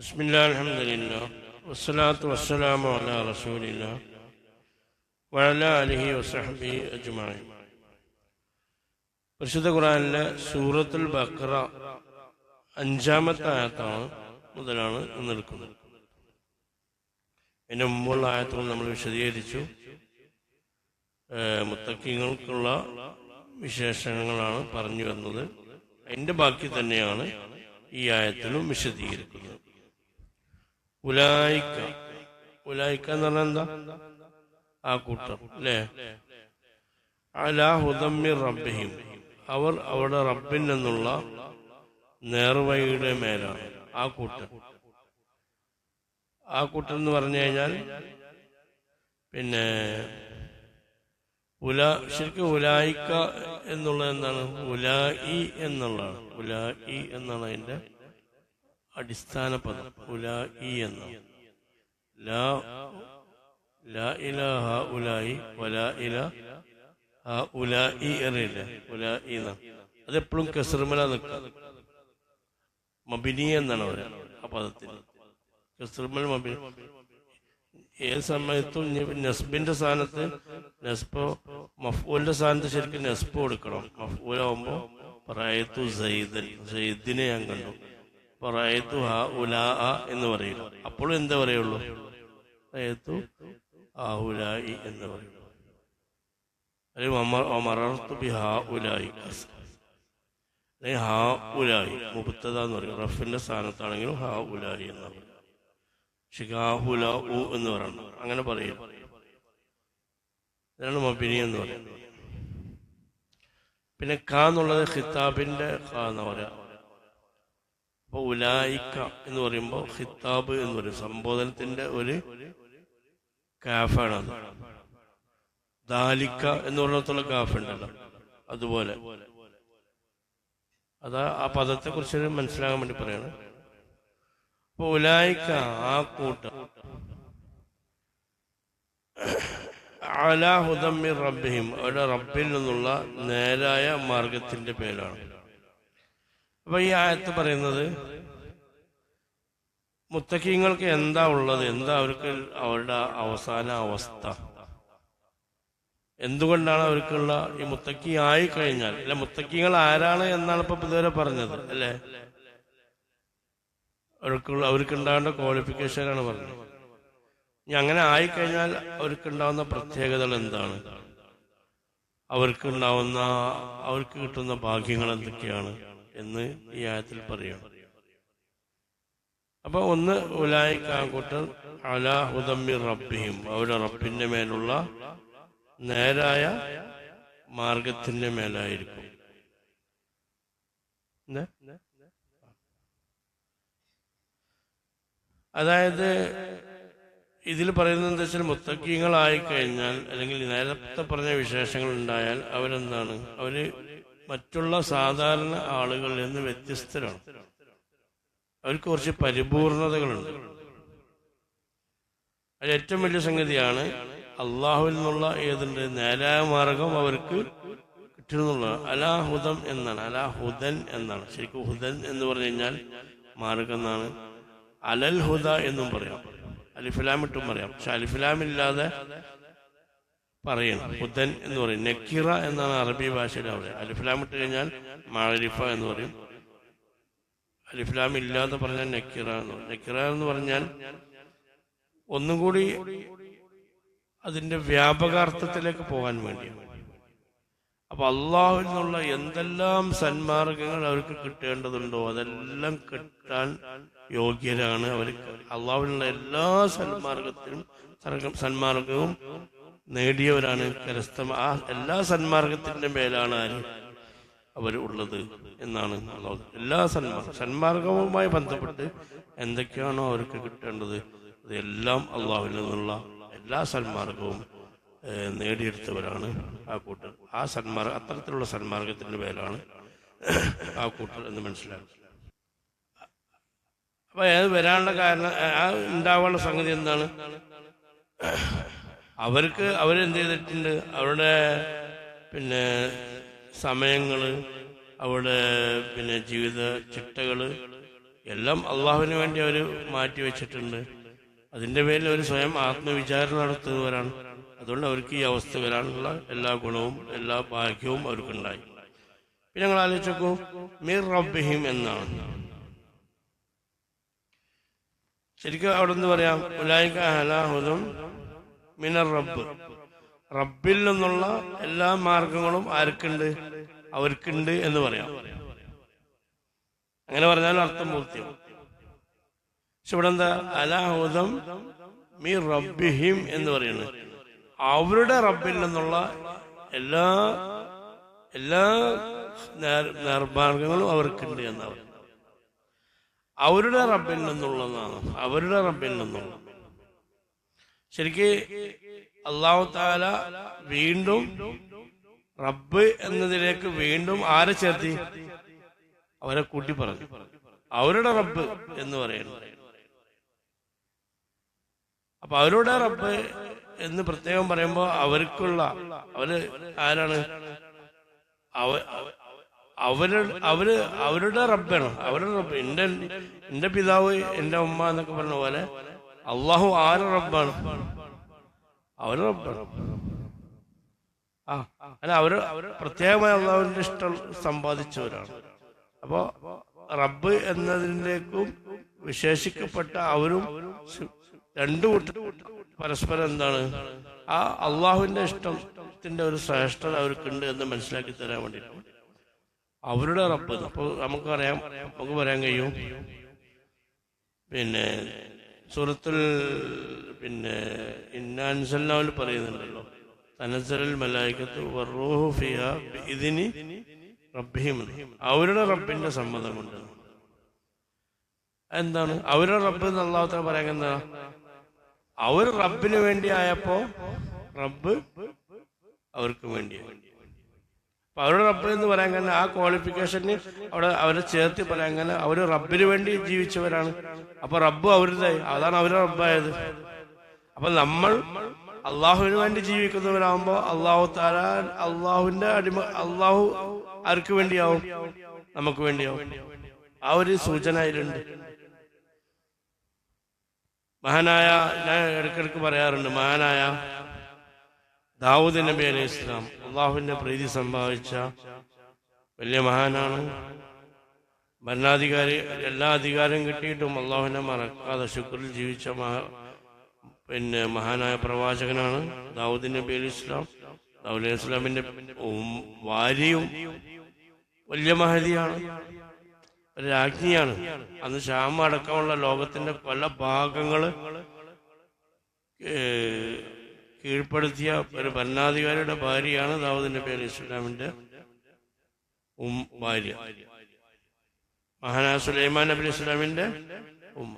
ബിസ്മില്ലാഹിൽ അൽഹംദുലില്ലാഹ് വസ്സലാത്തു വസ്സലാമു അലാ റസൂലില്ലാഹ് വഅലാ ആലിഹി വസഹ്ബിഹി അജ്മഈൻ. പരിശുദ്ധ ഖുർആനിലെ സൂറത്തുൽ ബഖറ 5-ാമത്തെ ആയത്താണ് മുതലാണ് നിൽക്കുന്നത്. അതിന് മുമ്പുള്ള ആയത്തുകൾ നമ്മൾ വിശദീകരിച്ചു. മുത്തഖീങ്ങൾക്കുള്ള വിശേഷണങ്ങളാണ് പറഞ്ഞു വന്നത്. അതിൻ്റെ ബാക്കി തന്നെയാണ് ഈ ആയത്തിലും വിശദീകരിക്കുന്നത്. ഉലായിക്ക എന്ന് പറഞ്ഞാൽ എന്താ? ആ കൂട്ടം അല്ലേ? അലാ ഹുദം മിർ റബ്ബിഹിം, അവർ അവിടെ റബ്ബിൽ നിന്നുള്ള നേർവഴിയുടെ മേലാണ്. ആ കൂട്ടം എന്ന് പറഞ്ഞു കഴിഞ്ഞാൽ പിന്നെ ശരിക്കും ഉലായിക്ക എന്നുള്ളത് എന്താണ്? ഉലായി എന്നുള്ളതാണ്. ഉലായി എന്നാണ് അതിന്റെ അടിസ്ഥാന പദം. ഉലായി എന്നാണ്. ലാ ഇലാഹ ഉലായി വലാ ഇലാഹ ഉലായി അറിയില്ല. ഉലായി എന്നാണ്. അതെപ്പോഴും കസ്റുമല നിൽക്കുക. മബിനി എന്നാണ് പറയുക ആ പദത്തിന്. കസ്റുമൽ മബിനി. ഏത് സമയത്തും നസ്ബിന്റെ സ്ഥാനത്ത് നസ്ബോ മഫ്ഊലിന്റെ സ്ഥാനത്ത് ശരിക്കും നസ്ബ് കൊടുക്കണം. മഫ്ഊലാവുമ്പോ പറയത്തു സൈദിനെ ഞാൻ കണ്ടു, പറയത്തു ഹാ ഉലാ എന്ന് പറയില്ല. അപ്പോഴും എന്താ പറയുള്ളൂ? പറയത്തു ആ ഉലായി എന്ന് പറയുള്ളൂ. അല്ലെങ്കിൽ ബി ഹാ ഉലായി, അല്ലെങ്കിൽ ഹാ ഉലായി മുബ്തദ എന്ന് പറയും. റഫിന്റെ സ്ഥാനത്താണെങ്കിലും ഹാ ഉലായി എന്ന് പറയും. ഷിഖാഹുല ഉ എന്ന് പറയണം. അങ്ങനെ പറയും. ഇതാണ് മബിനി എന്ന് പറയുന്നത്. പിന്നെ ക എന്നുള്ളത് ഖിത്താബിന്റെ ക എന്ന് പറയാം. അപ്പൊ ഉലായിക്ക എന്ന് പറയുമ്പോൾ ഖിത്താബ് എന്ന് പറയും. സംബോധനത്തിന്റെ ഒരു കാഫാണ് അത്. ദാലിക്ക എന്ന് പറഞ്ഞിടത്തുള്ള കാഫ് ഉണ്ടല്ലോ, അതുപോലെ. അതാ ആ പദത്തെ കുറിച്ച് മനസ്സിലാകാൻ വേണ്ടി പറയാണ്. അപ്പൊ ഉലായിക്ക ആ കൂട്ടം അലാ ഹുദം മിർ റബ്ബിഹിം, അവരുടെ റബ്ബിൽ നിന്നുള്ള നേരായ മാർഗത്തിന്റെ പേരാണ്. അപ്പൊ ഈ ആയത്ത് പറയുന്നത് മുത്തഖീങ്ങൾക്ക് എന്താ ഉള്ളത്, എന്താ അവർക്ക് അവരുടെ അവസാന അവസ്ഥ, എന്തുകൊണ്ടാണ് അവർക്കുള്ള ഈ മുത്തഖി ആയി കഴിഞ്ഞാൽ, അല്ലെ മുത്തഖീങ്ങൾ ആരാണ് എന്നാണ് ഇപ്പൊ ഇതുവരെ പറഞ്ഞത് അല്ലേ? അവർക്കുണ്ടാവേണ്ട ക്വാളിഫിക്കേഷനാണ് പറഞ്ഞത്. ഇനി അങ്ങനെ ആയിക്കഴിഞ്ഞാൽ അവർക്കുണ്ടാവുന്ന പ്രത്യേകതകൾ എന്താണ്, അവർക്ക് കിട്ടുന്ന ഭാഗ്യങ്ങൾ എന്തൊക്കെയാണ് എന്ന് ഈ ആയത്തിൽ പറയണം. അപ്പൊ ഒന്ന് ഉലായിക്ക കൂട്ടർ അലാ ഹുദം മിർ റബ്ബിഹിം, അവരുടെ റബ്ബിന്റെ മേലുള്ള നേരായ മാർഗത്തിന്റെ മേലായിരിക്കും. അതായത് ഇതിൽ പറയുന്നത് എന്താ വെച്ചാൽ, മുത്തഖീങ്ങളായി കഴിഞ്ഞാൽ അല്ലെങ്കിൽ നേരത്തെ പറഞ്ഞ വിശേഷങ്ങൾ ഉണ്ടായാൽ അവരെന്താണ്? അവര് മറ്റുള്ള സാധാരണ ആളുകളിൽ നിന്ന് വ്യത്യസ്തരാണ്. അവർക്ക് കുറച്ച് പരിപൂർണതകളുണ്ട്. അതിൽ ഏറ്റവും വലിയ സംഗതിയാണ് അള്ളാഹുവിൽ നിന്നുള്ള ഏതുണ്ട് നേരായ മാർഗം അവർക്ക് കിട്ടുന്നുള്ളതാണ്. അലാ ഹുദം എന്നാണ്, അലാ ഹുദൻ എന്നാണ്. ശരിക്കും ഹുദൻ എന്ന് പറഞ്ഞു കഴിഞ്ഞാൽ മാർഗം എന്നാണ്. അലൽ ഹുദ എന്നും പറയാം, അലിഫിലാം ഇട്ടും പറയാം. പക്ഷെ അലിഫിലാമില്ലാതെ പറയണം. ഹുദൻ എന്ന് പറയും. നക്കിറ എന്നാണ് അറബി ഭാഷയിൽ പറയുക. അലിഫിലാം ഇട്ട് കഴിഞ്ഞാൽ മാരിഫ എന്ന് പറയും. അലിഫിലാം ഇല്ലാതെ പറഞ്ഞാൽ നക്കിറ എന്ന് പറയും. നക്കിറ എന്ന് പറഞ്ഞാൽ ഒന്നും കൂടി അതിന്റെ വ്യാപകാർത്ഥത്തിലേക്ക് പോകാൻ വേണ്ടിയാണ്. അപ്പൊ അള്ളാഹുവിൽ നിന്നുള്ള എന്തെല്ലാം സന്മാർഗങ്ങൾ അവർക്ക് കിട്ടേണ്ടതുണ്ടോ അതെല്ലാം കിട്ടാൻ യോഗ്യരാണ് അവർക്ക്. അള്ളാഹുവിനുള്ള എല്ലാ സന്മാർഗവും നേടിയവരാണ്, ആ എല്ലാ സന്മാർഗത്തിന്റെ മേലാണ് അവർ ഉള്ളത് എന്നാണ് അള്ളാഹു. എല്ലാ സന്മാർഗവുമായി ബന്ധപ്പെട്ട് എന്തൊക്കെയാണോ അവർക്ക് കിട്ടേണ്ടത് അതെല്ലാം അള്ളാഹുവിൽ നിന്നുള്ള എല്ലാ സന്മാർഗവും നേടിയെടുത്തവരാണ് ആ കൂട്ടർ. അത്തരത്തിലുള്ള സന്മാർഗത്തിന്റെ പേരാണ് ആ കൂട്ടർ എന്ന് മനസ്സിലാക്കുക. അപ്പൊ അത് വരാനുള്ള കാരണം, ഉണ്ടാവാനുള്ള സംഗതി എന്താണ്? അവരെന്ത് ചെയ്തിട്ടുണ്ട്? അവരുടെ പിന്നെ സമയങ്ങള്, അവരുടെ പിന്നെ ജീവിത ചിട്ടകള് എല്ലാം അള്ളാഹുവിന് വേണ്ടി അവർ മാറ്റി വെച്ചിട്ടുണ്ട്. അതിൻ്റെ പേരിൽ അവർ സ്വയം ആത്മവിചാരണ നടത്തുന്നവരാണ്. അതുകൊണ്ട് അവർക്ക് ഈ അവസ്ഥ വരാനുള്ള എല്ലാ ഗുണവും എല്ലാ ഭാഗ്യവും അവർക്കുണ്ടായി. പിന്നെ ഞങ്ങൾ ആലോചിച്ചു മിർ റബ്ബിഹിം എന്നാണ്. ശരിക്കും അവിടെ നിന്ന് പറയാം ഉലൈക അലാ ഹുദൻ മിനർ റബ്ബ്. റബ്ബിൽ നിന്നുള്ള എല്ലാ മാർഗങ്ങളും ആർക്കുണ്ട്? അവർക്കുണ്ട് എന്ന് പറയാം. അങ്ങനെ പറഞ്ഞാൽ അർത്ഥം പൂർത്തിയാവും. പക്ഷെ ഇവിടെ എന്താ അലാ ഹുദൻ മിർ റബ്ബിഹിം എന്ന് പറയുന്നത്? അവരുടെ റബ്ബിൽ നിന്നുള്ള എല്ലാ എല്ലാ നേർമാർഗങ്ങളും അവർക്കുണ്ട് എന്നാണ്. അവരുടെ റബ്ബിൽ നിന്നുള്ളതാണ്, അവരുടെ റബ്ബിൽ നിന്നുള്ള. ശരിക്ക് അല്ലാഹു തആല വീണ്ടും റബ്ബ് എന്നതിലേക്ക് വീണ്ടും ആരെ ചേർത്തി? അവരെ കൂട്ടി പറഞ്ഞു. അവരുടെ റബ്ബ് എന്ന് പറയുന്നു. അപ്പൊ അവരുടെ റബ്ബ് എന്ന് പ്രത്യേകം പറയുമ്പോ അവർക്കുള്ള അവര് ആരാണ്? അവരുടെ റബ്ബാണ്. അവരുടെ റബ്ബ് എന്റെ പിതാവ് എന്റെ ഉമ്മ എന്നൊക്കെ പറഞ്ഞ പോലെ അള്ളാഹു ആരുടെ റബ്ബാണ്? അവരുടെ റബ്ബാണ്. അല്ല, അവര് പ്രത്യേകമായി അള്ളാഹുവിന്റെ ഇഷ്ടം സമ്പാദിച്ചവരാണ്. അപ്പോ റബ്ബ് എന്നതിലേക്കും വിശേഷിക്കപ്പെട്ട അവരും രണ്ടു കൂട്ടർ പരസ്പരം എന്താണ് ആ അള്ളാഹുവിന്റെ ഇഷ്ടത്തിന്റെ ഒരു ശ്രേഷ്ഠത അവർക്കുണ്ട് എന്ന് മനസ്സിലാക്കി തരാൻ വേണ്ടിയിട്ട് അവരുടെ റബ്ബ്. അപ്പോൾ നമുക്ക് പറയാൻ കഴിയും. പിന്നെ സൂറത്തുൽ ഇന്നാ അൻസൽനാഹു പറയുന്നുണ്ടല്ലോ, തനസ്സലുൽ മലായികത്തു വറൂഹു ഫീഹാ ബിഇദ്നി റബ്ബിഹിം. അവരുടെ റബ്ബിന്റെ സമ്മതം കൊണ്ട്. എന്താണ് അവരുടെ റബ്ബ് എന്ന് അല്ലാഹു തആല പറയാൻ എന്താ? അവർ റബ്ബിന് വേണ്ടി ആയപ്പോ റബ്ബ് അവർക്ക് വേണ്ടി. അപ്പൊ അവരുടെ റബ്ബ് എന്ന് പറയാൻ കാരണം ആ ക്വാളിഫിക്കേഷന് അവിടെ അവരെ ചേർത്ത് പറയാൻ കാരണം അവര് റബ്ബിന് വേണ്ടി ജീവിച്ചവരാണ്. അപ്പൊ റബ്ബ് അവരുടേതായി, അതാണ് അവരുടെ റബ്ബായത്. അപ്പൊ നമ്മൾ അള്ളാഹുവിന് വേണ്ടി ജീവിക്കുന്നവരാകുമ്പോ അള്ളാഹു തആല അള്ളാഹുവിന്റെ അടിമ. അള്ളാഹു ആർക്ക് വേണ്ടിയാവും? നമുക്ക് വേണ്ടിയാവും. ആ ഒരു സൂചന അതിലുണ്ട്. മഹാനായ, ഞാൻ ഇടയ്ക്കിടയ്ക്ക് പറയാറുണ്ട്, മഹാനായ ദാവൂദ് നബി അലൈഹി ഇസ്ലാം അള്ളാഹുവിന്റെ പ്രീതി സമ്പാദിച്ച വലിയ മഹാനാണ്. ഭരണാധികാരി, എല്ലാ അധികാരം കിട്ടിയിട്ടും അള്ളാഹുവിനെ മറക്കാതെ ശുക്രിൽ ജീവിച്ച മഹാനായ പ്രവാചകനാണ് ദാവൂദ് നബി അലൈഹി ഇസ്ലാം. ദാവൂദ് അലൈഹി ഇസ്ലാമിന്റെ ഭാര്യയും വലിയ മഹതിയാണ്, ഒരു രാജ്ഞിയാണ്. അന്ന് ഷാം അടക്കമുള്ള ലോകത്തിന്റെ പല ഭാഗങ്ങള് കീഴ്പ്പെടുത്തിയ ഒരു ഭരണാധികാരിയുടെ ഭാര്യയാണ് ദാവൂദ് നബി അലൈഹി ഇസ്ലാമിന്റെ ഭാര്യ. മഹാനായ സുലൈമാൻ നബി അലൈഹി ഇസ്ലാമിന്റെ ഉമ്മ.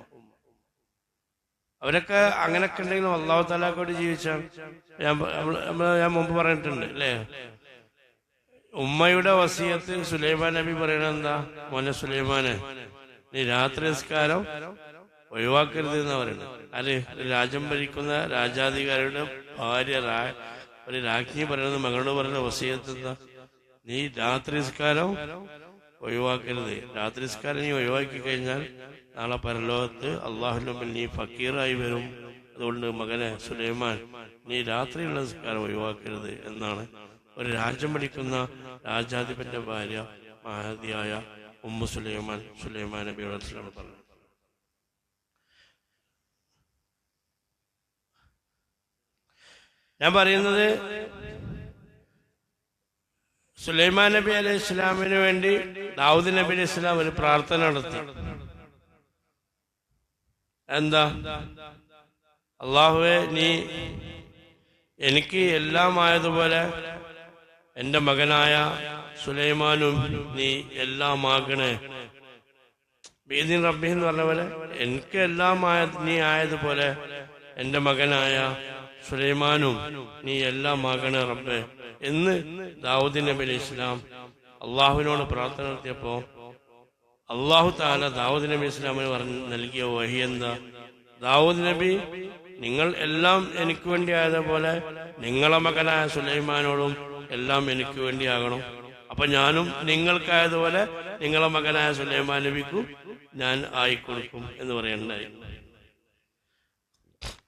അവരൊക്കെ അങ്ങനെയൊക്കെ ഉണ്ടെങ്കിലും അല്ലാഹു തആലയോട് ജീവിച്ചാണ്. ഞാൻ മുമ്പ് പറഞ്ഞിട്ടുണ്ട് അല്ലേ, ഉമ്മയുടെ വസിയത്ത് സുലൈമാൻ നബി പറയണത് എന്താ? മോനെ സുലൈമാനെ, നീ രാത്രി നിസ്കാരം ഒഴിവാക്കരുത് എന്നാ പറയുന്നത്. അല്ലെ, രാജ്യം ഭരിക്കുന്ന രാജാധികാരിയുടെ ഭാര്യ, ഒരു രാജ്ഞി പറയുന്നത് മകളോട് പറയുന്ന വസിയത്ത് എന്താ? നീ രാത്രി നിസ്കാരം ഒഴിവാക്കരുത്. രാത്രി നിസ്കാരം നീ ഒഴിവാക്കി കഴിഞ്ഞാൽ നാളെ പരലോകത്ത് അള്ളാഹുവിന്റെ മുമ്പിൽ നീ ഫക്കീറായി വരും. അതുകൊണ്ട് മകനെ സുലൈമാൻ, നീ രാത്രിയുള്ള നിസ്കാരം ഒഴിവാക്കരുത് എന്നാണ് ഒരു രാജ്യം ഭരിക്കുന്ന രാജാധിപന്റെ ഭാര്യ മഹതിയായ ഉമ്മു സുലൈമാൻ നബിയോട് പറഞ്ഞു. ഞാൻ പറയുന്നത് സുലൈമാൻ നബി അലൈഹി ഇസ്ലാമിന് വേണ്ടി ദാവൂദ് നബി അലൈഹി ഇസ്ലാം ഒരു പ്രാർത്ഥന നടത്തി. എന്താ? അള്ളാഹുവേ, നീ എനിക്ക് എല്ലാമായതുപോലെ എന്റെ മകനായ സുലൈമാനും നീ എല്ലാമാകണേ. ബീദിൻ റബ്ബി എന്ന് പറഞ്ഞ പോലെ എനിക്ക് നീ ആയതുപോലെ എന്റെ മകനായ സുലൈമാനും നീ എല്ലാമാകണേ റബ്ബേ എന്ന് ദാവൂദ് നബി അലൈഹി ഇസ്ലാം അള്ളാഹുവിനോട് പ്രാർത്ഥന നടത്തിയപ്പോ അള്ളാഹു തആല ദാവൂദ് നബി ഇസ്ലാമിന് നൽകിയ വഹി എന്താ? ദാവൂദ് നബി, നിങ്ങൾ എല്ലാം എനിക്ക് വേണ്ടി ആയതുപോലെ നിങ്ങളെ മകനായ സുലൈമാനോടും എല്ലാം എനിക്ക് വേണ്ടിയാകണം. അപ്പൊ ഞാനും നിങ്ങൾക്കായതുപോലെ നിങ്ങളെ മകനായ സുലൈമാൻ നബിക്കും ഞാൻ ആയിക്കൊടുക്കും എന്ന് പറയണ്ടായി.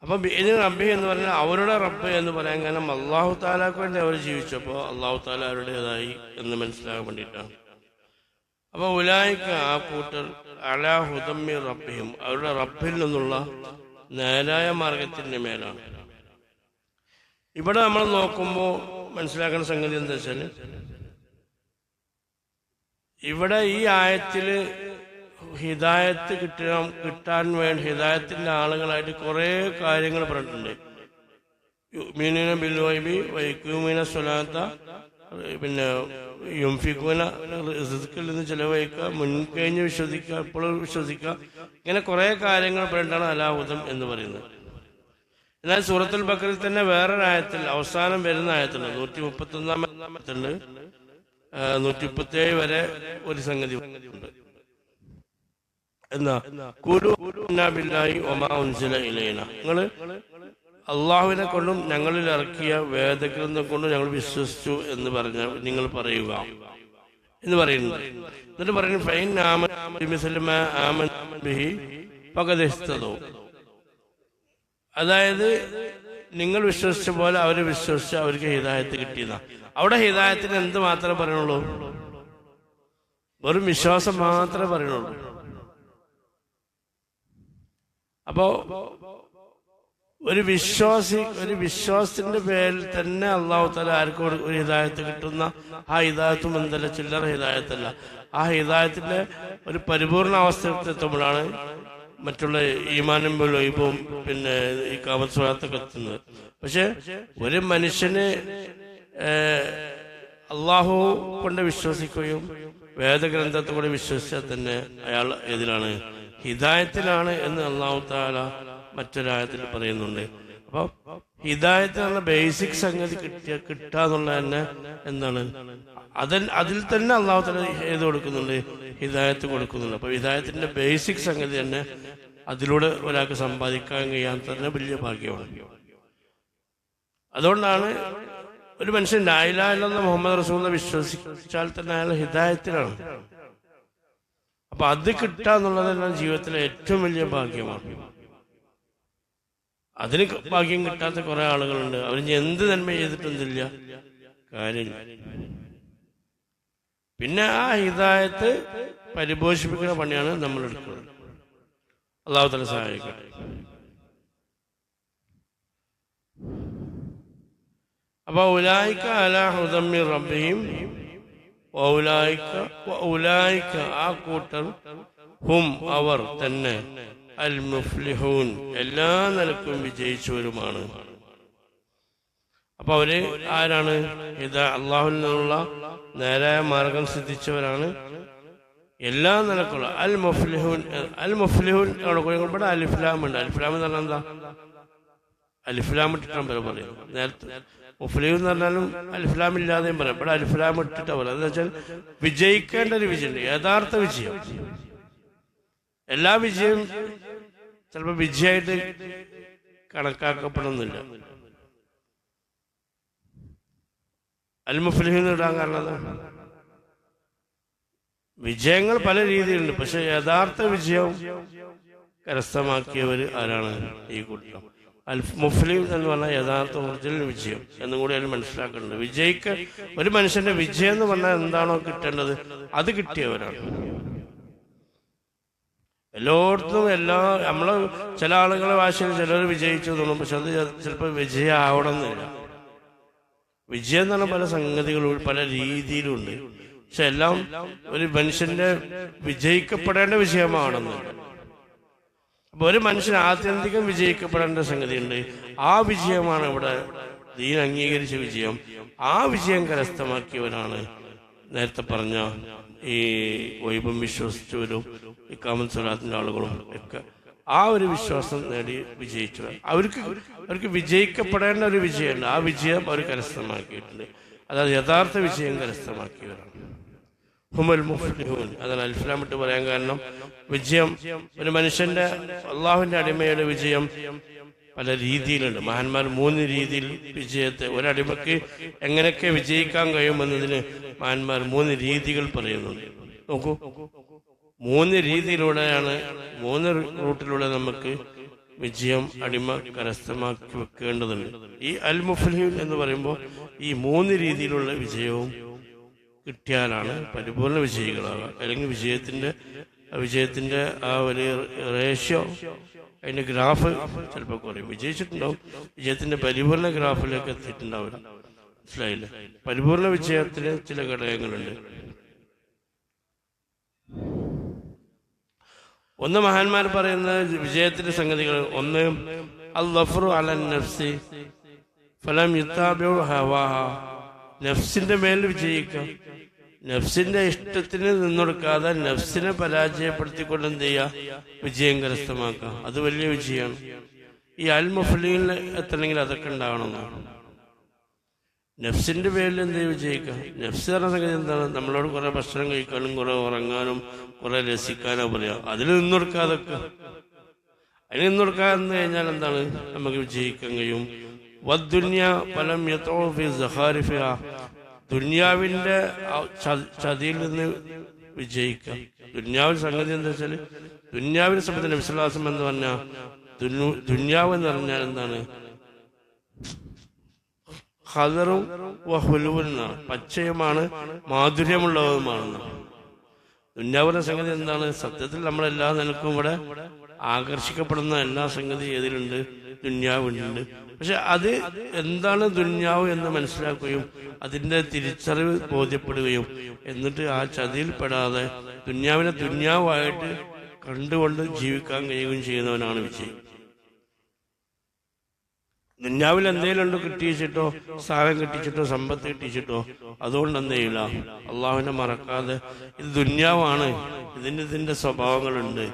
അപ്പം ഇത് റബ്ബി എന്ന് പറഞ്ഞാൽ അവരുടെ റബ്ബ് എന്ന് പറയാൻ കാരണം അള്ളാഹു താലാക്ക് വേണ്ടി അവർ ജീവിച്ചപ്പോൾ അള്ളാഹു താല അവരുടേതായി എന്ന് മനസ്സിലാകാൻ വേണ്ടിയിട്ടാണ്. അപ്പോൾ ഉലായിക്ക് ആ കൂട്ടർ അലാ ഹുദമ്മി റബ്ബിയും അവരുടെ റബ്ബിൽ നിന്നുള്ള നേരായ മാർഗത്തിൻ്റെ മേലാണ്. ഇവിടെ നമ്മൾ നോക്കുമ്പോൾ മനസ്സിലാക്കുന്ന സംഗതി എന്താ വെച്ചാൽ, ഇവിടെ ഈ ആയത്തിൽ ഹിദായത്ത് കിട്ടാൻ വേണ്ടി ഹിദായത്തിൻ്റെ ആളുകളായിട്ട് കുറേ കാര്യങ്ങൾ പറഞ്ഞിട്ടുണ്ട്. യുമീന ബിൽ ഗൈബി വയഖൂമീന സ്വലാത്ത, പിന്നെ യുംഫിഖൂന റിസ്ഖിൽ നിന്ന് ചിലവഴിക്കുക, മുൻകഴിഞ്ഞ് വിശ്വസിക്കുക, എപ്പോഴും വിശ്വസിക്കുക, ഇങ്ങനെ കുറേ കാര്യങ്ങൾ പറഞ്ഞിട്ടാണ് അലാഹുദം എന്ന് പറയുന്നത്. എന്നാൽ സൂറത്തുൽ ബഖറയിൽ തന്നെ വേറൊരായത്തിൽ അവസാനം വരുന്ന ആയത്തുണ്ട്, 131 137 വരെ ഒരു സംഗതി ഉണ്ട്. എന്നാ നിങ്ങൾ അള്ളാഹുവിനെ കൊണ്ടും ഞങ്ങളിൽ ഇറക്കിയ വേദഗ്രന്ഥം കൊണ്ടും ഞങ്ങൾ വിശ്വസിച്ചു എന്ന് പറഞ്ഞ നിങ്ങൾ പറയുക എന്ന് പറയുന്നുണ്ട്. എന്നിട്ട് പറയുന്നു അതായത് നിങ്ങൾ വിശ്വസിച്ച പോലെ അവര് വിശ്വസിച്ച് അവർക്ക് ഹിദായത്ത് കിട്ടിയെന്ന. അവിടെ ഹിദായത്തിന് എന്ത് മാത്രമേ പറയണുള്ളൂ? വെറും വിശ്വാസം മാത്രമേ പറയണുള്ളൂ. അപ്പോ ഒരു വിശ്വാസത്തിന്റെ പേരിൽ തന്നെ അള്ളാഹു തആല ആർക്കും ഒരു ഹിദായത്ത് കിട്ടുന്ന ആ ഹിദായത്തും എന്തല്ല ചില്ലറ ഹിദായത്തല്ല. ആ ഹിദായത്തിന്റെ ഒരു പരിപൂർണ അവസ്ഥയെത്തുമ്പോഴാണ് മറ്റുള്ള ഈമാനും ലൈബും പിന്നെ ഈ കാമസ്വലാത്തൊക്കെ എത്തുന്നത്. പക്ഷെ ഒരു മനുഷ്യന് അള്ളാഹു കൊണ്ട് വിശ്വസിക്കുകയും വേദഗ്രന്ഥത്തെ കൂടെ വിശ്വസിച്ചാൽ തന്നെ അയാൾ ഏതിലാണ്? ഹിദായത്തിലാണ് എന്ന് അള്ളാഹു തആല മറ്റൊരായത്തിൽ പറയുന്നുണ്ട്. അപ്പൊ ഹിദായത്ത് എന്ന ബേസിക് സംഗതി കിട്ടാന്നുള്ള തന്നെ എന്താണ് അതിൽ തന്നെ അള്ളാഹു തആല ഏത് കൊടുക്കുന്നുണ്ട്? ഹിദായത്ത് കൊടുക്കുന്നുണ്ട്. അപ്പൊ ഹിദായത്തിന്റെ ബേസിക് സംഗതി തന്നെ അതിലൂടെ ഒരാൾക്ക് സമ്പാദിക്കാൻ കഴിയാൻ തന്നെ വലിയ ഭാഗ്യമാണ്. അതുകൊണ്ടാണ് ഒരു മനുഷ്യൻ ലാ ഇലാഹ ഇല്ലല്ലാഹ് മുഹമ്മദ് റസൂലുള്ളാഹി വിശ്വസിച്ചാൽ തന്നെ അയാൾ ഹിദായത്തിലാണ്. അപ്പൊ അത് കിട്ടാന്നുള്ളതെല്ലാം ജീവിതത്തിലെ ഏറ്റവും വലിയ ഭാഗ്യമാണ്. അതിന് ഭാഗ്യം കിട്ടാത്ത കുറെ ആളുകളുണ്ട്. അവരിന് എന്ത് നന്മ ചെയ്തിട്ടൊന്നുമില്ല, കാര്യമില്ല. പിന്നെ ആ ഹിദായത്ത് പരിപോഷിപ്പിക്കുന്ന പണിയാണ് നമ്മൾ എടുക്കുന്നത്. അല്ലാഹു തആല സഹായിക്കട്ടെ. അപ്പൊ ഉലൈക അലാ ഹുദം മിർ റബ്ബിഹിം വഉലൈക ആ കൂട്ടർ ഹും അവർ തന്നെ അൽ മുഫ്ലിഹൂൻ എല്ലാ നിലക്കും വിജയിച്ചവരുമാണ്. അപ്പൊ അവര് ആരാണ്? അള്ളാഹുവിൽ നിന്നുള്ള നേരായ മാർഗം സിദ്ധിച്ചവരാണ് എല്ലാ നിലക്കുള്ള അൽ മുഫ്ലിഹൂൻ. അൽ മുഫ്ലിഹൂൻ ഇവിടെ അലിഫ്ലാം ഉണ്ട്. അലിഫ്ലാം എന്ന് പറഞ്ഞാൽ എന്താ? അലിഫ്ലാം ഇട്ടിട്ടാണ് പറയുന്നത്. നേരത്തെ മുഫ്ലിഹൂൻ എന്ന് പറഞ്ഞാലും അലിഫ്ലാം ഇല്ലാതെയും പറയാം. ഇവിടെ അലിഫ്ലാം ഇട്ടിട്ടാ പറയുന്നത്. എന്ന് വെച്ചാൽ വിജയിക്കേണ്ട ഒരു വിജയമുണ്ട്, യഥാർത്ഥ വിജയം. എല്ലാ വിജയം ചിലപ്പോൾ വിജയമായിട്ട് കണക്കാക്കപ്പെടുന്നില്ല. അൽ മുഫ്ലിഹീൻ ഇടാൻ കാരണം വിജയങ്ങൾ പല രീതിയിലുണ്ട്. പക്ഷെ യഥാർത്ഥ വിജയം കരസ്ഥമാക്കിയവർ ആരാണ്? ഈ കൂട്ടം. അൽ മുഫ്ലിഹീൻ എന്ന് പറഞ്ഞാൽ യഥാർത്ഥ ഒറിജിനൽ വിജയം എന്നും കൂടി അതിൽ മനസ്സിലാക്കുന്നുണ്ട്. ഒരു മനുഷ്യന്റെ വിജയം എന്ന് പറഞ്ഞാൽ എന്താണോ കിട്ടേണ്ടത് അത് കിട്ടിയവരാണ്. എല്ലായിടത്തും നമ്മള് ചില ആളുകളെ ഭാഷയിൽ ചിലർ വിജയിച്ചു തോന്നും, പക്ഷെ അത് ചിലപ്പോൾ വിജയം ആവണമെന്നില്ല. വിജയം എന്ന് പറഞ്ഞാൽ പല സംഗതികളും പല രീതിയിലുണ്ട്. പക്ഷെ എല്ലാം ഒരു മനുഷ്യന്റെ വിജയിക്കപ്പെടേണ്ട വിജയമാണെന്നില്ല. അപ്പൊ ഒരു മനുഷ്യൻ ആത്യന്തികം വിജയിക്കപ്പെടേണ്ട സംഗതിയുണ്ട്. ആ വിജയമാണ് ഇവിടെ ദീൻ അംഗീകരിച്ച വിജയം. ആ വിജയം കരസ്ഥമാക്കിയവരാണ് നേരത്തെ പറഞ്ഞ ഈ വൈബം വിശ്വസിച്ചവരും ഈ കാമൻ സ്വലാത്തിന്റെ ആളുകളും ഒക്കെ ആ ഒരു വിശ്വാസം നേടി വിജയിച്ചവർ. അവർക്ക് വിജയിക്കപ്പെടേണ്ട ഒരു വിജയമുണ്ട്. ആ വിജയം അവർ കരസ്ഥമാക്കിയിട്ടുണ്ട്. അതായത് യഥാർത്ഥ വിജയം കരസ്ഥമാക്കിയവരാണ് ഹുമൽ മുഫ്ലിഹൂൻ. അതാണ് അൽഫ്ലാം ഇട്ട് പറയാൻ കാരണം വിജയം ഒരു മനുഷ്യന്റെ അള്ളാഹുവിന്റെ അടിമയുടെ വിജയം പല രീതിയിലുണ്ട്. മഹാന്മാർ 3 രീതിയിൽ വിജയത്തെ ഒരടിമയ്ക്ക് എങ്ങനെയൊക്കെ വിജയിക്കാൻ കഴിയുമെന്നതിന് മഹാന്മാർ 3 രീതികൾ പറയുന്നുണ്ട്. നോക്കൂ, മൂന്ന് രീതിയിലൂടെയാണ്, മൂന്ന് റൂട്ടിലൂടെ നമുക്ക് വിജയം അടിമ കരസ്ഥമാക്കി വെക്കേണ്ടതുണ്ട്. ഈ അൽ മുഫ്ലിഹൂൻ എന്ന് പറയുമ്പോൾ ഈ മൂന്ന് രീതിയിലുള്ള വിജയവും കിട്ടിയാലാണ് പരിപൂർണ വിജയികളാകുക. അല്ലെങ്കിൽ വിജയത്തിന്റെ ആ ഒരു റേഷ്യോ, അതിന്റെ ഗ്രാഫ് ചിലപ്പോൾ കുറയും. വിജയിച്ചിട്ടുണ്ടാവും, വിജയത്തിന്റെ പരിപൂർണ ഗ്രാഫിലേക്ക് എത്തിയിട്ടുണ്ടാവില്ല. മനസ്സിലായില്ലേ? പരിപൂർണ വിജയത്തിന് ചില ഘടകങ്ങളുണ്ട്. ഒന്ന് മഹാന്മാർ പറയുന്ന വിജയത്തിന്റെ സംഗതികൾ, ഒന്ന് അൽ-ളഫ്റു അലൻ നഫ്സി ഫലം യുത്താബിഉ ഹവാഹ, നഫ്സിന്റെ മേൽ വിജയിക്കുക. നഫ്സിന്റെ ഇഷ്ടത്തിന് നിന്നൊടുക്കാതെ നഫ്സിനെ പരാജയപ്പെടുത്തിക്കൊണ്ട് എന്ത് ചെയ്യുക? വിജയം കരസ്ഥമാക്കുക. അത് വലിയ വിജയമാണ്. ഈ അൽ മുഫ്ലിഹീനിൽ എത്തണമെങ്കിൽ അതൊക്കെ ഉണ്ടാവണമെന്നാണ്. നഫ്സിന്റെ പേരിൽ എന്ത് വിജയിക്കുക? നഫ്സ് പറഞ്ഞ സംഗതി എന്താണ്? നമ്മളോട് കുറെ ഭക്ഷണം കഴിക്കാനും കുറെ ഉറങ്ങാനും കുറെ രസിക്കാനോ പറയാം. അതിൽ നിന്നൊടുക്കാതൊക്കെ, അതിന് നിന്നൊടുക്കാന്ന് കഴിഞ്ഞാൽ എന്താണ്? നമുക്ക് വിജയിക്കാൻ കഴിയും. വദ്ദുനിയ ഫലം യത്ഉ ഫീ സഖാരിഫിഹ, ദുന്യാവിന്റെ ചതിയിൽ നിന്ന് വിജയിക്കുക. ദുന്യാവിന്റെ സംഗതി എന്താ വെച്ചാൽ, ദുന്യാവിനെ സംബന്ധിച്ച വിശ്വാസം എന്ന് പറഞ്ഞാൽ, ദുന്യാവ് എന്ന് പറഞ്ഞാൽ എന്താണ്? ഖദറും വഹുലുവും എന്നാണ്. പച്ചയുമാണ്, മാധുര്യമുള്ളതുമാണ്. ദുന്യാവിന്റെ സംഗതി എന്താണ്? സത്യത്തിൽ നമ്മളെല്ലാ നിലക്കും ഇവിടെ ആകർഷിക്കപ്പെടുന്ന എല്ലാ സംഗതി ഏതിലുണ്ട്? ദുന്യാവുണ്ട്. പക്ഷെ അത് എന്താണ് ദുന്യാവ് എന്ന് മനസ്സിലാക്കുകയും അതിന്റെ തിരിച്ചറിവ് ബോധ്യപ്പെടുകയും എന്നിട്ട് ആ ചതിയിൽപ്പെടാതെ ദുന്യാവിനെ ദുന്യാവായിട്ട് കണ്ടുകൊണ്ട് ജീവിക്കാൻ കഴിയുകയും ചെയ്യുന്നവനാണ് വിജയി. ദുന്യാവിൽ എന്തെങ്കിലും ഉണ്ട് കിട്ടിച്ചിട്ടോ, സ്ഥാനം കിട്ടിച്ചിട്ടോ, സമ്പത്ത് കിട്ടിച്ചിട്ടോ, അതുകൊണ്ട് എന്ത് ചെയ്യില്ല? അള്ളാഹുവിനെ മറക്കാതെ ഇത് ദുന്യാവാണ്, ഇതിന്റെ സ്വഭാവങ്ങളുണ്ട്,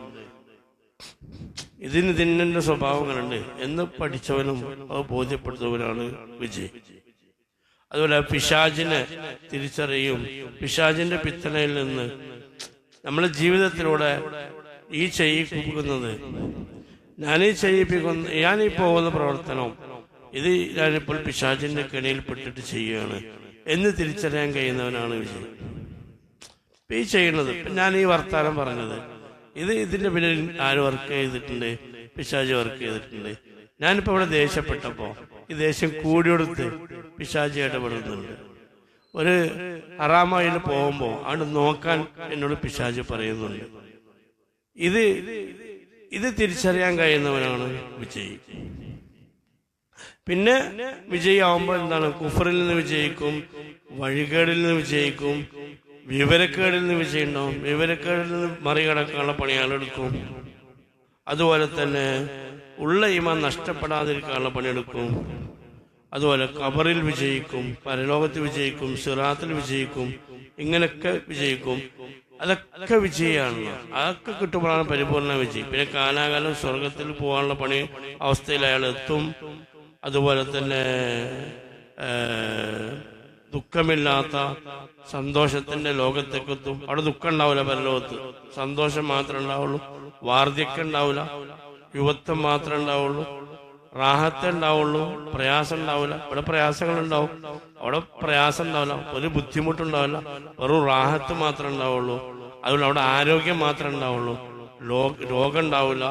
ഇതിന്റെ സ്വഭാവങ്ങളുണ്ട് എന്ന് പഠിച്ചവനും അത് ബോധ്യപ്പെടുത്തുന്നവനാണ് വിജയ്. അതുപോലെ പിശാചിനെ തിരിച്ചറിയും. പിശാചിന്റെ പിത്തനയിൽ നിന്ന് നമ്മളെ ജീവിതത്തിലൂടെ ഈ ചെയ്യിക്കുന്നത്, ഞാനീ പോകുന്ന പ്രവർത്തനം ഇത് ഞാനിപ്പോൾ പിശാചിന്റെ കെണിയിൽ പെട്ടിട്ട് ചെയ്യുകയാണ് എന്ന് തിരിച്ചറിയാൻ കഴിയുന്നവനാണ് വിജയ്. ഈ ചെയ്യുന്നത്, ഞാൻ ഈ വർത്താനം പറഞ്ഞത്, ഇതിന്റെ പിന്നിൽ ആര് വർക്ക് ചെയ്തിട്ടുണ്ട്? പിശാചി വർക്ക് ചെയ്തിട്ടുണ്ട്. ഞാനിപ്പോ ഇവിടെ ദേഷ്യപ്പെട്ടപ്പോ ഈ ദേഷ്യം കൂടിയെടുത്ത് പിശാചി ഇടപെടുന്നുണ്ട്. ഒരു ഹറാമയിൽ പോകുമ്പോ അവിടെ നോക്കാൻ എന്നോട് പിശാചി പറയുന്നുണ്ട്. ഇത് തിരിച്ചറിയാൻ കഴിയുന്നവനാണ് വിജയി. പിന്നെ വിജയിയാവുമ്പോൾ എന്താണ്? കുഫറിൽ നിന്ന് വിജയിക്കും, വഴികേടിൽ നിന്ന് വിജയിക്കും, വിവരക്കേടിൽ നിന്ന് വിജയം ഉണ്ടാവും. വിവരക്കേടിൽ നിന്ന് മറികടക്കാനുള്ള പണിയാളെടുക്കും. അതുപോലെ തന്നെ ഉള്ള ഈമാൻ നഷ്ടപ്പെടാതിരിക്കാനുള്ള പണിയെടുക്കും. അതുപോലെ ഖബറിൽ വിജയിക്കും, പരലോകത്ത് വിജയിക്കും, സിറാത്തിൽ വിജയിക്കും, ഇങ്ങനെയൊക്കെ വിജയിക്കും. അതൊക്കെ വിജയമാണല്ലോ. അതൊക്കെ കിട്ടുമ്പോഴാണ് പരിപൂർണ വിജയം. പിന്നെ കാലാകാലം സ്വർഗത്തിൽ പോകാനുള്ള പണി അവസ്ഥയിൽ അയാൾ എത്തും. അതുപോലെ തന്നെ ദുഃഖമില്ലാത്ത സന്തോഷത്തിന്റെ ലോകത്തേക്കെത്തും. അവിടെ ദുഃഖം ഉണ്ടാവില്ല, പരലോകത്ത് സന്തോഷം മാത്രമേ ഉണ്ടാവുള്ളൂ. വാർദ്ധക്യം ഉണ്ടാവില്ല, യുവത്വം മാത്രമേ ഉണ്ടാവുള്ളൂ, റാഹത്ത് ഉണ്ടാവുള്ളൂ, പ്രയാസം ഉണ്ടാവില്ല. ഇവിടെ പ്രയാസങ്ങൾ ഉണ്ടാവും, അവിടെ പ്രയാസം ഉണ്ടാവില്ല, ഒരു ബുദ്ധിമുട്ടുണ്ടാവില്ല, വെറും റാഹത്ത് മാത്രമേ ഉണ്ടാവുള്ളൂ. അതുപോലെ അവിടെ ആരോഗ്യം മാത്രമേ ഉണ്ടാവുള്ളൂ, രോഗം ഉണ്ടാവില്ല.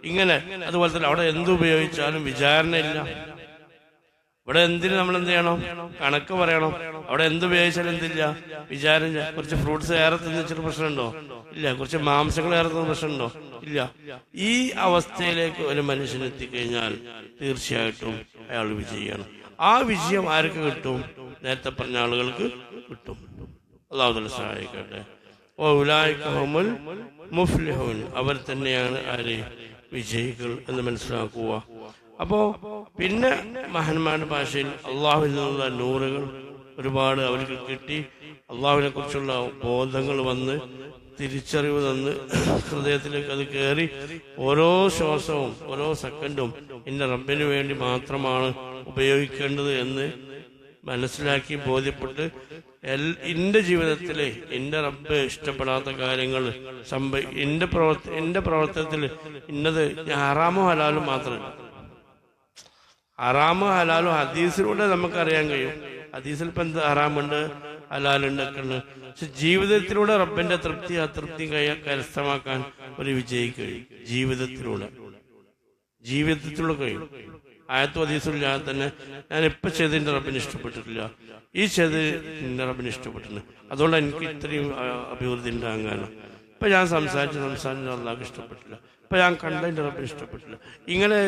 ഇങ്ങനെ അതുപോലെ തന്നെ അവിടെ എന്തുപയോഗിച്ചാലും വിചാരണയില്ല. ഇവിടെ എന്തിന് നമ്മൾ എന്ത് ചെയ്യണം? കണക്ക് പറയണം. അവിടെ എന്തുപയോഗിച്ചാലും എന്തില്ല? വിചാരം. കുറച്ച് ഫ്രൂട്ട്സ് ഏറെ തിന്നിച്ചിട്ട് പ്രശ്നമുണ്ടോ? ഇല്ല. കുറച്ച് മാംസങ്ങൾ ഏറെ തിന്ന പ്രശ്നമുണ്ടോ? ഇല്ല. ഈ അവസ്ഥയിലേക്ക് ഒരു മനുഷ്യൻ എത്തിക്കഴിഞ്ഞാൽ തീർച്ചയായിട്ടും അയാൾ വിജയിയാണ്. ആ വിജയം ആർക്ക് കിട്ടും? നേരത്തെ പറഞ്ഞ ആളുകൾക്ക് കിട്ടും. അല്ലാഹു തആല സഹായിക്കട്ടെ. ഉലൈകഹുമുൽ മുഫ്ലിഹൂൻ, അവർ തന്നെയാണ് ആര്? വിജയികൾ എന്ന് മനസ്സിലാക്കുക. അപ്പോ പിന്നെ മഹാന്മാരുടെ ഭാഷയിൽ അള്ളാഹുവിൽ നിന്നുള്ള നൂറുകൾ ഒരുപാട് അവർക്ക് കിട്ടി. അള്ളാഹുവിനെ കുറിച്ചുള്ള ബോധങ്ങൾ വന്ന്, തിരിച്ചറിവ് തന്ന് ഹൃദയത്തിലേക്ക് അത് കയറി ഓരോ ശ്വാസവും ഓരോ സെക്കൻഡും എൻ്റെ റബ്ബിന് വേണ്ടി മാത്രമാണ് ഉപയോഗിക്കേണ്ടത് എന്ന് മനസ്സിലാക്കി ബോധ്യപ്പെട്ട് എന്റെ ജീവിതത്തില് എന്റെ റബ്ബ് ഇഷ്ടപ്പെടാത്ത കാര്യങ്ങൾ എന്റെ പ്രവർത്തനത്തിൽ ഇന്നത് ഹറാമോ ഹലാലും മാത്രമല്ല. ഹറാമോ ഹലാലും ഹദീസിലൂടെ നമുക്കറിയാൻ കഴിയും. ഹദീസിൽ ഇപ്പം എന്ത് ഹറാമുണ്ട്, ഹലാലുണ്ടാക്കുന്നത്. പക്ഷെ ജീവിതത്തിലൂടെ റബ്ബിന്റെ തൃപ്തി അതൃപ്തി കരസ്ഥമാക്കാൻ ഒരു വിജയിക്ക് കഴിയും. ജീവിതത്തിലൂടെ കഴിയും. ആയത്തും ഹദീസുമില്ലാതെ തന്നെ ഞാൻ ഇപ്പം ചെയ്തതിൻ്റെ റബ്ബിന് ഇഷ്ടപ്പെട്ടിട്ടില്ല, ഈ ചെയ്തതിൻ്റെ റബ്ബിന് ഇഷ്ടപ്പെട്ടിട്ടുണ്ട്, അതുകൊണ്ട് എനിക്ക് ഇത്രയും അഭിവൃദ്ധി ഉണ്ടാകാനാണ്. ഇപ്പം ഞാൻ സംസാരിച്ച അള്ളാഹ്ക്ക് ഇഷ്ടപ്പെട്ടില്ല, ഇപ്പം ഞാൻ കണ്ടതിൻ്റെ റബ്ബിന് ഇഷ്ടപ്പെട്ടില്ല. ഇങ്ങനെ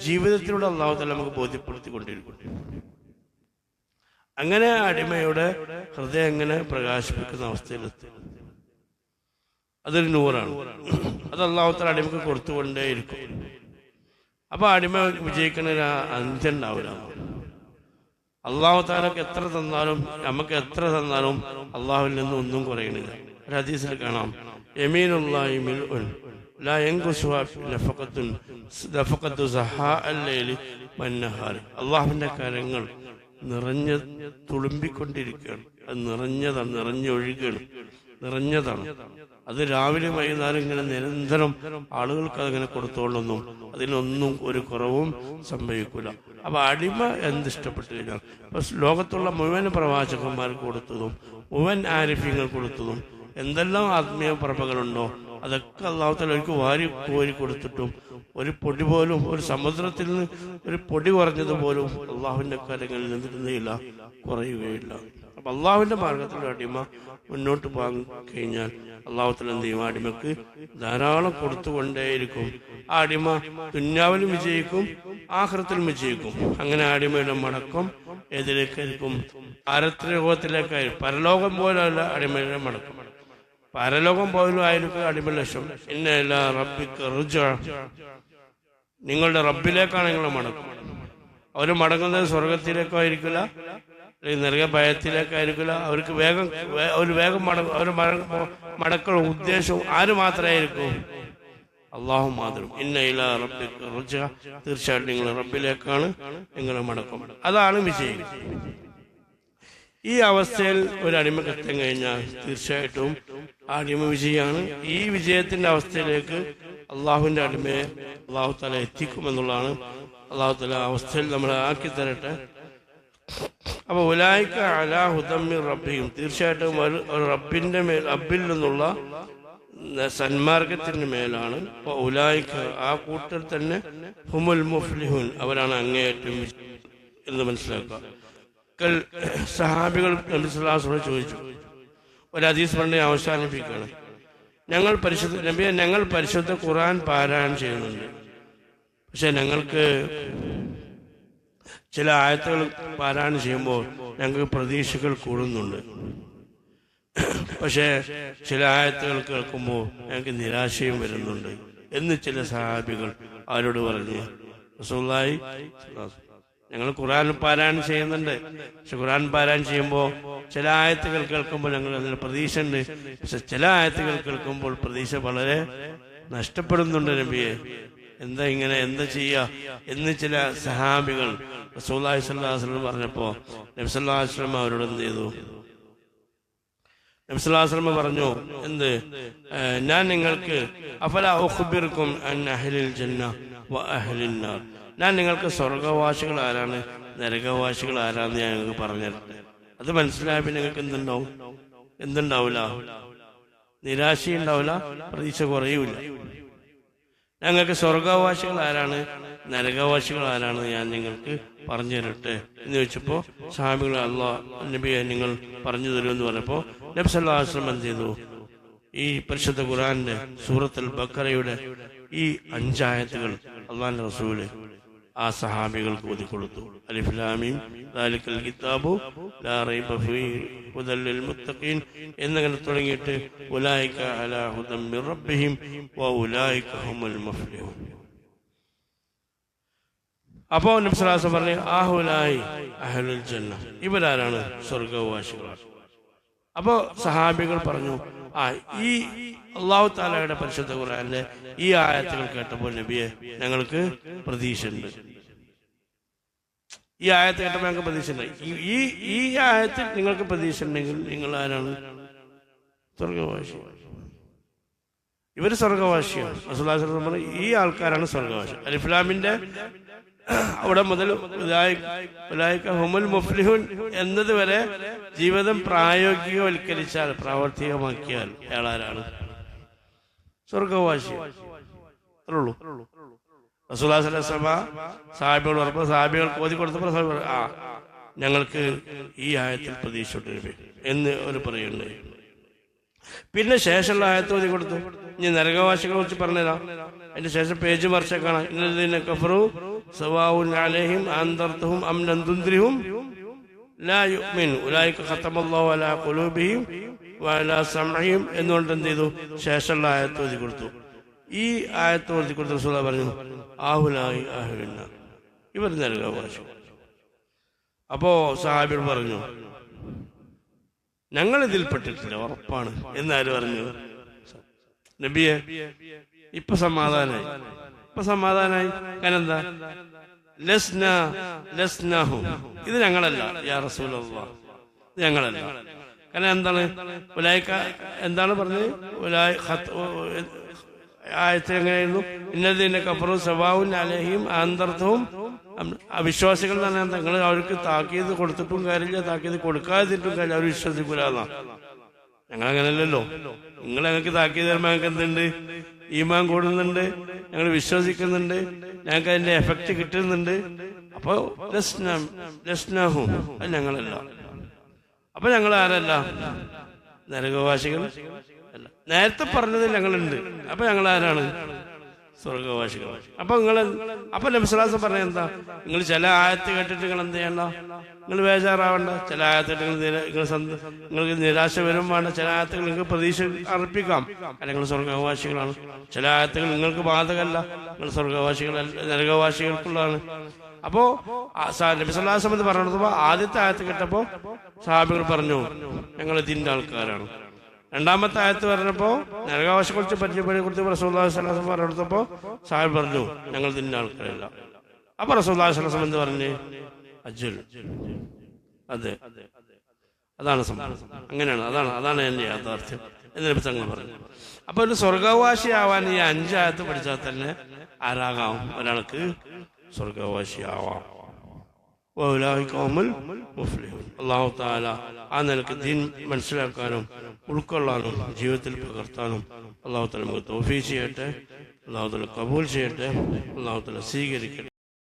ജീവിതത്തിലൂടെ അള്ളാഹു തആല നമുക്ക് ബോധ്യപ്പെടുത്തിക്കൊണ്ടിരിക്കും. അങ്ങനെ അടിമയുടെ ഹൃദയം എങ്ങനെ പ്രകാശിപ്പിക്കുന്ന അവസ്ഥയിലെത്തി. അതൊരു നൂറാണ്. അത് അള്ളാഹു തആല അടിമക്ക് കൊടുത്തുകൊണ്ടേയിരിക്കും. അപ്പൊ അടിമ വിജയിക്കുന്ന ഒരു അന്ത്യം ഉണ്ടാവില്ല. അള്ളാഹു തആലക്ക് എത്ര തന്നാലും നമുക്ക് എത്ര തന്നാലും അള്ളാഹുവിൽ നിന്ന് ഒന്നും കുറയണില്ല. ഒരു ഹദീസിൽ കാണാം, യമീനുല്ലാഹി മിൽഉൻ ലാ യൻഖുസുഹാ നഫഖത്തുൻ നഫഖത്തു സഹാഅൽ ലൈലി വന്നഹാർ. അള്ളാഹുവിന്റെ കരങ്ങൾ നിറഞ്ഞ തുളുമ്പിക്കൊണ്ടിരിക്കുകയാണ്. അത് നിറഞ്ഞതാണ്. അത് രാവിലെ വൈകുന്നേരം ഇങ്ങനെ നിരന്തരം ആളുകൾക്ക് അതിങ്ങനെ കൊടുത്തോളൊന്നും അതിനൊന്നും ഒരു കുറവും സംഭവിക്കില്ല. അപ്പൊ അടിമ എന്തിഷ്ടപ്പെട്ടു കഴിഞ്ഞാൽ ഇപ്പൊ ലോകത്തുള്ള മുഴുവൻ പ്രവാചകന്മാർക്ക് കൊടുത്തതും മുഴുവൻ ആരിഫ്യങ്ങൾ കൊടുത്തതും എന്തെല്ലാം ആത്മീയ പ്രഭകളുണ്ടോ അതൊക്കെ അല്ലാഹു തആല അവർക്ക് വാരി കോരി കൊടുത്തിട്ടും ഒരു പൊടി പോലും, ഒരു സമുദ്രത്തിൽ നിന്ന് ഒരു പൊടി കുറഞ്ഞതുപോലും അള്ളാഹുവിന്റെ കാര്യങ്ങളിൽ നിന്നിരുന്നില്ല, കുറയുകയില്ല. അപ്പൊ അള്ളാഹുവിന്റെ മാർഗത്തിലുള്ള അടിമ മുന്നോട്ട് പോകാൻ കഴിഞ്ഞാൽ അള്ളാഹു തആല എന്ത് ചെയ്യും? അടിമക്ക് ധാരാളം കൊടുത്തുകൊണ്ടേയിരിക്കും. ആ അടിമ ദുന്യാവിലും വിജയിക്കും, ആഖിറത്തിലും വിജയിക്കും. അങ്ങനെ അടിമയുടെ മടക്കം ഏതിലേക്കായിരിക്കും? പാരത്രിലോകത്തിലേക്കായി. പരലോകം പോലല്ല അടിമയുടെ മടക്കം. പരലോകം പോലും ആയിരിക്കും അടിമ ലക്ഷ്യം. ഇന്നല്ലാ റബ്ബിക റുജ്അ, നിങ്ങളുടെ റബ്ബിലേക്കാണ് നിങ്ങളുടെ മടക്കം. അവർ മടങ്ങുന്നത് സ്വർഗത്തിലേക്കോ ആയിരിക്കില്ല, നരക ഭയത്തിലേക്കായിരിക്കില്ല. അവർക്ക് വേഗം മടക്കളുടെ ഉദ്ദേശവും ആര് മാത്രമായിരിക്കും? അല്ലാഹു മാത്രം. ഇന്ന ഇലാ റബ്ബിക റുജ്അ, തീർച്ചയായിട്ടും നിങ്ങളുടെ റബ്ബിലേക്കാണ് നിങ്ങളുടെ മടക്കം. അതാണ് വിജയം. ഈ അവസ്ഥയിൽ ഒരു അടിമക്ക് എത്താൻ കഴിഞ്ഞാൽ തീർച്ചയായിട്ടും ആ അടിമ വിജയമാണ്. ഈ വിജയത്തിന്റെ അവസ്ഥയിലേക്ക് അള്ളാഹുവിന്റെ അടിമയെ അള്ളാഹു തആല എത്തിക്കുമെന്നുള്ളതാണ്. അള്ളാഹു തആല അവസ്ഥയിൽ നമ്മളെ ആക്കി തരട്ടെ. അപ്പൊ ഉലൈക അലാ ഹുദം മിർ റബ്ബിഹിം, തീർച്ചയായിട്ടും റബ്ബിന്റെ മേൽ, റബ്ബിൽ നിന്നുള്ള സന്മാർഗത്തിന്റെ മേലാണ്. ഉലൈക, ആ കൂട്ടർ തന്നെ ഹുമുൽ മുഫ്ലിഹൂൻ, അവരാണ് അങ്ങേയറ്റം എന്ന് മനസ്സിലാക്കുക. സഹാബികൾ നബി സല്ലല്ലാഹു അലൈഹി വസല്ലം ചോദിച്ചു, ഒരു ഹദീസ് പറഞ്ഞ് അവസാനിപ്പിക്കുകയാണ്, ഞങ്ങൾ പരിശുദ്ധ ഖുർആൻ പാരായണം ചെയ്യുന്നുണ്ട്, പക്ഷെ ഞങ്ങൾക്ക് ചില ആയത്തുകൾ പാരായണം ചെയ്യുമ്പോൾ ഞങ്ങൾക്ക് പ്രതീക്ഷകൾ കൂടുന്നുണ്ട്. പക്ഷേ ചില ആയത്തുകൾ കേൾക്കുമ്പോൾ ഞങ്ങൾക്ക് നിരാശയും വരുന്നുണ്ട് എന്ന് ചില സഹാബികൾ അവരോട് പറഞ്ഞു. റസൂലുള്ളാഹി ഞങ്ങൾ ഖുർആൻ പാരായണം ചെയ്യുന്നുണ്ട്, പക്ഷെ ഖുർആൻ പാരായണം ചെയ്യുമ്പോൾ ചില ആയത്തുകൾ കേൾക്കുമ്പോൾ ഞങ്ങൾ അതിന് പ്രതീക്ഷ ഉണ്ട്, പക്ഷെ ചില ആയത്തുകൾ കേൾക്കുമ്പോൾ പ്രതീക്ഷ വളരെ നഷ്ടപ്പെടുന്നുണ്ട് നബിയെ, എന്താ ചെയ്യാ എന്ന് ചില സഹാബികൾ റസൂലുള്ളാഹി സ്വല്ലല്ലാഹു അലൈഹി വസല്ലം പറഞ്ഞപ്പോ നബി സല്ലല്ലാഹു അലൈഹി വസല്ലം അവരോട് എന്ത് ചെയ്തു? നബി സല്ലല്ലാഹു അലൈഹി വസല്ലം പറഞ്ഞു, ഞാൻ നിങ്ങൾക്ക് അഫലാ ഉഖ്ബിറുക്കും അൻ അഹ്ലിൽ ജന്ന വ അഹ്ലിൻ നാർ, ഞാൻ നിങ്ങൾക്ക് സ്വർഗവാസികൾ ആരാണ് നരകവാസികൾ ആരാന്ന് ഞാൻ നിങ്ങൾക്ക് പറഞ്ഞിട്ടുണ്ട്. അത് മനസ്സിലായപ്പോൾ നിങ്ങൾക്ക് എന്തുണ്ടാവില്ല? നിരാശയുണ്ടാവില്ല, പ്രതീക്ഷ കുറയൂല. ഞങ്ങൾക്ക് സ്വർഗവാസികൾ ആരാണ് നരകവാസികൾ ആരാണെന്ന് ഞാൻ നിങ്ങൾക്ക് പറഞ്ഞു തരട്ടെ എന്ന് ചോദിച്ചപ്പോൾ സഹാബികൾ അല്ലാഹ് നബിയെ നിങ്ങൾ പറഞ്ഞു തരുമെന്ന് പറഞ്ഞപ്പോൾ നബി സല്ലല്ലാഹു അലൈഹി വസല്ലം എന്ത് ചെയ്തു? ഈ പരിശുദ്ധ ഖുർആന്റെ സൂറത്തുൽ ബഖറയുടെ ഈ 5 ആയത്തുകൾ അല്ലാഹുവിന്റെ റസൂല് ആ സഹാബികൾക്ക് ഓതിക്കൊടുത്തു. അലിഫ് ലാം മീം ദാലിക്കൽ കിതാബു ലാ റൈബ ഫീഹി ഹുദൽ ലിൽ മുത്തഖീൻ എന്നങ്ങനെ തുടങ്ങിയിട്ട് ഉലൈക അലാ ഹുദം മിർ റബ്ബിഹിം വ ഉലൈക ഹുമുൽ മുഫ്ലിഹൂൻ. അപ്പോൾ നബി സല്ലല്ലാഹു അലൈഹി വസല്ലം പറഞ്ഞു, ആഹുലായി അഹ്ലുൽ ജന്ന, ഇവരാരാണ് സ്വർഗവാസികൾ. അപ്പോൾ സഹാബികൾ പറഞ്ഞു, ഈ അല്ലാഹു തആലയുടെ പരിശുദ്ധ ഖുർആനിലെ ഈ ആയത്തുകൾ കേട്ടപ്പോൾ നബിയെ ഞങ്ങൾക്ക് പ്രതീക്ഷയുണ്ട്. ഈ ആയത്ത് കേട്ടപ്പോൾ ഞങ്ങൾക്ക് പ്രതീക്ഷയുണ്ട്. ഈ ആയത്തിൽ നിങ്ങൾക്ക് പ്രതീക്ഷ ഉണ്ടെങ്കിൽ നിങ്ങൾ ആരാണ്? സ്വർഗവാസി. ഇവര് സ്വർഗവാസിയാണ്. റസൂലുള്ളാഹി സ്വല്ലല്ലാഹു അലൈഹി വസല്ലം പറഞ്ഞു, ഈ ആൾക്കാരാണ് സ്വർഗവാസി. അലിഫ് ലാമിന്റെ അവിടെ മുതൽ ഹുമുൽ മുഫ്ലിഹൂൻ എന്നത് വരെ ജീവിതം പ്രായോഗികവൽക്കരിച്ചാൽ, പ്രാവർത്തികമാക്കിയാൽ അയാളാരാണ്? സ്വർഗവാസി. അത്രയുള്ളൂ. റസൂലുള്ളാഹി സ്വല്ലല്ലാഹു അലൈഹി വസല്ലം സഹാബികൾ പറഞ്ഞപ്പോൾ, സഹാബികൾക്ക് ഓതി കൊടുത്തപ്പോൾ ഞങ്ങൾക്ക് ഈ ആയത്തിൽ പ്രതീക്ഷിച്ചിട്ട് എന്ന് ഒരു പറയുന്നുണ്ട്. പിന്നെ ശേഷമുള്ള ആയത്ത് ഓതി കൊടുത്തു. ഇനി നരകവാസികളെ കുറിച്ച് പറഞ്ഞുതരാം. അതിന്റെ ശേഷം പേജ് മറിച്ച കാണാം. ഇന്നല്ലദീന കഫറു സവാഉൻ അലൈഹിം അൻദർതഹും അം ലം തുൻദിർഹും ലാ യുഅ്മിനു ഉലൈക ഖതമല്ലാഹു അലാ ഖുലൂബിഹിം വഅലാ സമഇഹിം എന്നുകൊണ്ട് എന്ത് ചെയ്തു? ശേഷമുള്ള ആയത്ത് ഓതി കൊടുത്തു. ഈ ആയത്ത് ഓതി കൊടുത്ത റസൂലുള്ളാഹി പറഞ്ഞു, ആഹുലായി ആഹുലിന്ന, ഇവർ നരകവാസികൾ. അപ്പോ സഹാബികൾ പറഞ്ഞു, ഞങ്ങൾ ഇതിൽപ്പെട്ടിട്ടില്ല, ഉറപ്പാണ്. എന്നാര് പറഞ്ഞു? നബിയെ ഇപ്പൊ സമാധാനായി. കാരണം എന്താ? ലസ്നാഹു, ഇത് ഞങ്ങളല്ല യാ റസൂലല്ലാഹ്, ഇത് ഞങ്ങളല്ല. കാരണം എന്താണ്? എന്താണ് പറഞ്ഞത്? ആയത്ത് എങ്ങനെയായിരുന്നു? ഇന്നല്ലദീന കഫറു സവാഉൻ അലൈഹിം അൻദർതഹും, അവിശ്വാസികൾ തന്നെ നിങ്ങൾ അവർക്ക് താക്കീത് കൊടുത്തിട്ടും കാര്യമില്ല, താക്കീത് കൊടുക്കാതിട്ടും കാര്യമില്ല, അവർ വിശ്വസിക്കൂലെന്നാ. ഞങ്ങൾ അങ്ങനെയല്ലല്ലോ. നിങ്ങൾ ഞങ്ങൾക്ക് താക്കീത് തരുമ്പോൾ ഞങ്ങൾക്ക് എന്തുണ്ട്? ഈമാൻ കൂടുന്നുണ്ട്, ഞങ്ങൾ വിശ്വസിക്കുന്നുണ്ട്, ഞങ്ങൾക്ക് അതിന്റെ എഫക്റ്റ് കിട്ടുന്നുണ്ട്. അപ്പൊ ലസ്നാഹു, അത് ഞങ്ങളല്ല. അപ്പൊ ഞങ്ങൾ ആരല്ല? നരകവാസികൾ അല്ല. നേരത്തെ പറഞ്ഞത് ഞങ്ങളുണ്ട്. അപ്പൊ ഞങ്ങൾ ആരാണ്? സ്വർഗവാസികൾ. അപ്പൊ നബി സ്വല്ലല്ലാഹു അലൈഹി വസല്ലം പറഞ്ഞ എന്താ? നിങ്ങൾ ചില ആയത്ത് കേട്ടിട്ട് നിങ്ങൾ എന്ത് ചെയ്യണ്ട? നിങ്ങൾ ബേജാറാവണ്ട. ചില ആയത്തിട്ട് നിങ്ങൾക്ക് നിരാശ വരും വേണ്ട. ചില ആയത്തുകൾ നിങ്ങൾക്ക് പ്രതീക്ഷ അർപ്പിക്കാം, കാരണം നിങ്ങൾ സ്വർഗവാസികളാണ്. ചില ആയത്തുകൾ നിങ്ങൾക്ക് ബാധകമല്ല, നിങ്ങൾ സ്വർഗവാസികളല്ല, നരകവാസികൾക്കുള്ളതാണ്. അപ്പോ നബി സല്ലല്ലാഹു അലൈഹി വസല്ലം പറഞ്ഞപ്പോ ആദ്യത്തെ ആയത്ത് കേട്ടപ്പോ സഹാബികൾ പറഞ്ഞു, ഞങ്ങൾ ഇതിന്റെ ആൾക്കാരാണ്. രണ്ടാമത്തെ ആയത്ത് പറഞ്ഞപ്പോ നരകാവശയെ കുറിച്ച് പരിചയപ്പെടുത്തി റസൂലുള്ളാഹി സ്വല്ലല്ലാഹു അലൈഹി വസല്ലം പറഞ്ഞെടുത്തപ്പോ സഹാബി പറഞ്ഞു, ഞങ്ങൾ ഇതിന്റെ ആൾക്കാരല്ല. അപ്പൊ റസൂലുള്ളാഹി സ്വല്ലല്ലാഹു അലൈഹി വസല്ലം എന്ത് പറഞ്ഞു? അജ്ൽ, അതെ, അതാണ് സംഭവം, അങ്ങനെയാണ്, അതാണ് എന്റെ യാഥാർത്ഥ്യം എന്ന് നബി തങ്ങൾ പറഞ്ഞു. അപ്പൊ ഒരു സ്വർഗവാസിയാവാൻ ഈ 5 ആയത്ത് പഠിച്ചാൽ തന്നെ ആരാകാം? ഒരാൾക്ക് സ്വർഗവാസിയാവാം. അല്ലാഹു തആല ആ നിലക്ക് ദീൻ മനസ്സിലാക്കാനും ഉൾക്കൊള്ളാനും ജീവിതത്തിൽ പകർത്താനും അല്ലാഹു തആല നമുക്ക് തൗഫീഖ് ചെയ്യട്ടെ. അല്ലാഹു തആല കബൂൽ ചെയ്യട്ടെ. അല്ലാഹു തആല സ്വീകരിക്കട്ടെ.